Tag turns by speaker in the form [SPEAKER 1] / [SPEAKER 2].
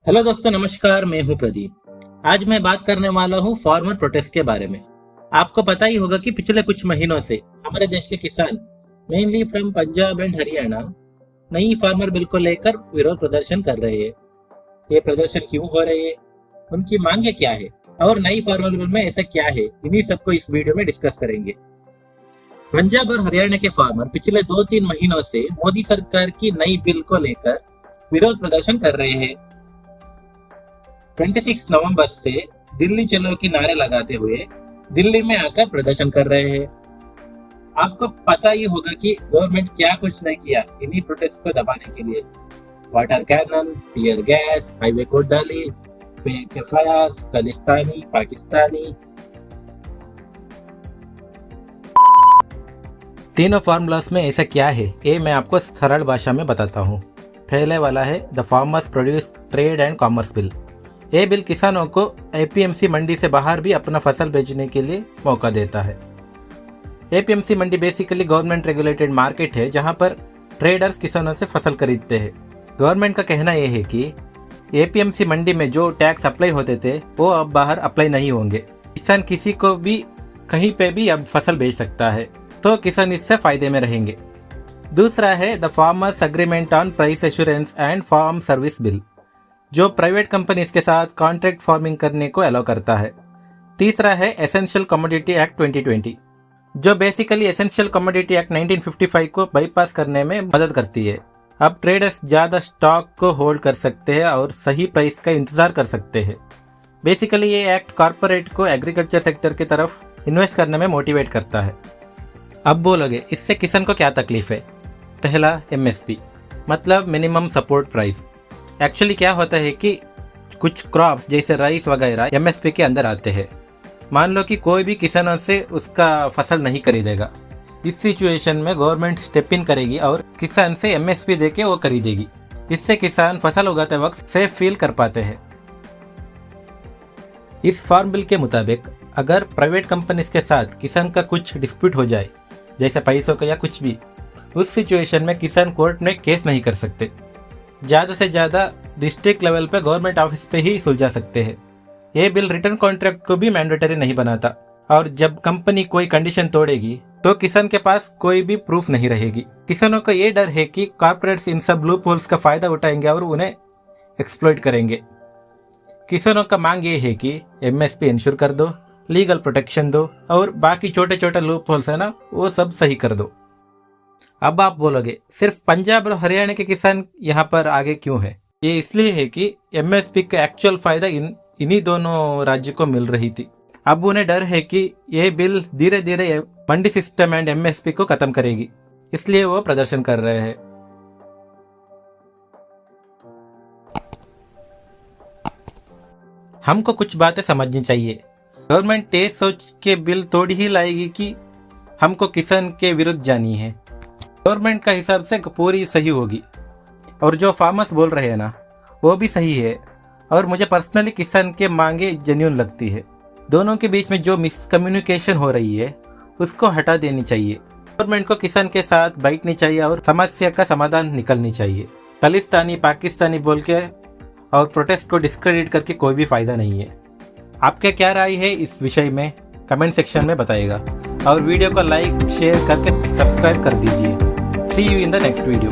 [SPEAKER 1] Hello दोस्तों, नमस्कार। मैं हूं प्रदीप। आज मैं बात करने वाला हूं फार्मर प्रोटेस्ट के बारे में। आपको पता ही होगा कि पिछले कुछ महीनों से हमारे देश के किसान mainly from Punjab and Haryana नई फार्मर बिल को लेकर विरोध प्रदर्शन कर रहे हैं। ये प्रदर्शन क्यों हो रहे हैं, उनकी मांगे क्या है और नई फार्मर बिल में ऐसा क्या है, इन्हीं सबको इस वीडियो में डिस्कस करेंगे। पंजाब और हरियाणा के फार्मर पिछले 2-3 महीनों से मोदी सरकार की नई बिल को लेकर विरोध प्रदर्शन कर रहे हैं। 26 नवंबर से दिल्ली चलो के नारे लगाते हुए दिल्ली में आकर प्रदर्शन कर रहे हैं। आपको पता ही होगा कि गवर्नमेंट क्या कुछ नहीं किया इन्हीं प्रोटेस्ट को दबाने के लिए। Water cannon, tear gas, highway को डाली, फेक एफआईआर, खालिस्तानी, पाकिस्तानी।
[SPEAKER 2] तीनों फार्मूलास में ऐसा क्या है, ये मैं आपको सरल भाषा में बताता हूँ। पहले वाला है the farmers produce trade and commerce bill. ये बिल किसानों को एपीएमसी मंडी से बाहर भी अपना फसल बेचने के लिए मौका देता है। एपीएमसी मंडी बेसिकली गवर्नमेंट रेगुलेटेड मार्केट है जहां पर ट्रेडर्स किसानों से फसल खरीदते हैं। गवर्नमेंट का कहना यह है कि एपीएमसी मंडी में जो टैक्स अप्लाई होते थे वो अब बाहर अप्लाई नहीं होंगे। किसान किसी को भी कहीं पे भी अब फसल बेच सकता है, तो किसान इससे फायदे में रहेंगे। दूसरा है the farmers agreement on price assurance and farm service bill, जो प्राइवेट कंपनीज के साथ कॉन्ट्रैक्ट फार्मिंग करने को अलाउ करता है। तीसरा है एसेंशियल कमोडिटी एक्ट 2020, जो बेसिकली एसेंशियल कमोडिटी एक्ट 1955 को बाईपास करने में मदद करती है। अब ट्रेडर्स ज़्यादा स्टॉक को होल्ड कर सकते हैं और सही प्राइस का इंतजार कर सकते हैं। बेसिकली ये एक्ट कॉर्पोरेट को एग्रीकल्चर सेक्टर की तरफ इन्वेस्ट करने में मोटिवेट करता है। अब बोलोगे इससे किसान को क्या तकलीफ है। पहला एमएसपी मतलब मिनिमम सपोर्ट प्राइस। एक्चुअली क्या होता है कि कुछ क्रॉप्स जैसे राइस वगैरह एमएसपी के अंदर आते हैं। मान लो कि कोई भी किसानों से उसका फसल नहीं खरीदेगा। इस सिचुएशन में गवर्नमेंट स्टेप इन करेगी और किसान से एमएसपी देके वो खरीदेगी। इससे किसान फसल उगाते वक्त सेफ फील कर पाते हैं। इस फार्म बिल के मुताबिक अगर प्राइवेट कंपनीज के साथ किसान का कुछ डिस्प्यूट हो जाए, जैसे पैसों का या कुछ भी, उस सिचुएशन में किसान कोर्ट में केस नहीं कर सकते। ज़्यादा से ज़्यादा डिस्ट्रिक्ट लेवल पे गवर्नमेंट ऑफिस पे ही सुलझा सकते हैं। ये बिल रिटर्न कॉन्ट्रैक्ट को भी मैंडेटरी नहीं बनाता, और जब कंपनी कोई कंडीशन तोड़ेगी तो किसान के पास कोई भी प्रूफ नहीं रहेगी। किसानों का ये डर है कि कॉर्पोरेट्स इन सब लूप होल्स का फायदा उठाएंगे और उन्हें एक्सप्लॉइट करेंगे। किसानों का मांग ये है कि एमएसपी इंश्योर कर दो, लीगल प्रोटेक्शन दो और बाकी छोटे छोटे लूप होल्स है ना, वो सब सही कर दो। अब आप बोलोगे सिर्फ पंजाब और हरियाणा के किसान यहाँ पर आगे क्यों है। ये इसलिए है कि एमएसपी का एक्चुअल फायदा इन्हीं दोनों राज्य को मिल रही थी। अब उन्हें डर है कि यह बिल धीरे धीरे मंडी सिस्टम एंड एमएसपी को खत्म करेगी, इसलिए वो प्रदर्शन कर रहे हैं। हमको कुछ बातें समझनी चाहिए। गवर्नमेंट ये सोच के बिल तोड़ ही लाएगी कि हमको किसान के विरुद्ध जानी है। गवर्नमेंट का हिसाब से पूरी सही होगी, और जो फार्मर्स बोल रहे हैं ना, वो भी सही है। और मुझे पर्सनली किसान के मांगे जेन्युइन लगती है। दोनों के बीच में जो मिसकम्युनिकेशन हो रही है उसको हटा देनी चाहिए। गवर्नमेंट को किसान के साथ बैठनी चाहिए और समस्या का समाधान निकलनी चाहिए। खालिस्तानी, पाकिस्तानी बोल के और प्रोटेस्ट को डिस्क्रेडिट करके कोई भी फायदा नहीं है। आपके क्या राय है इस विषय में, कमेंट सेक्शन में बताइएगा, और वीडियो को लाइक शेयर करके सब्सक्राइब कर दीजिए। See you in the next video.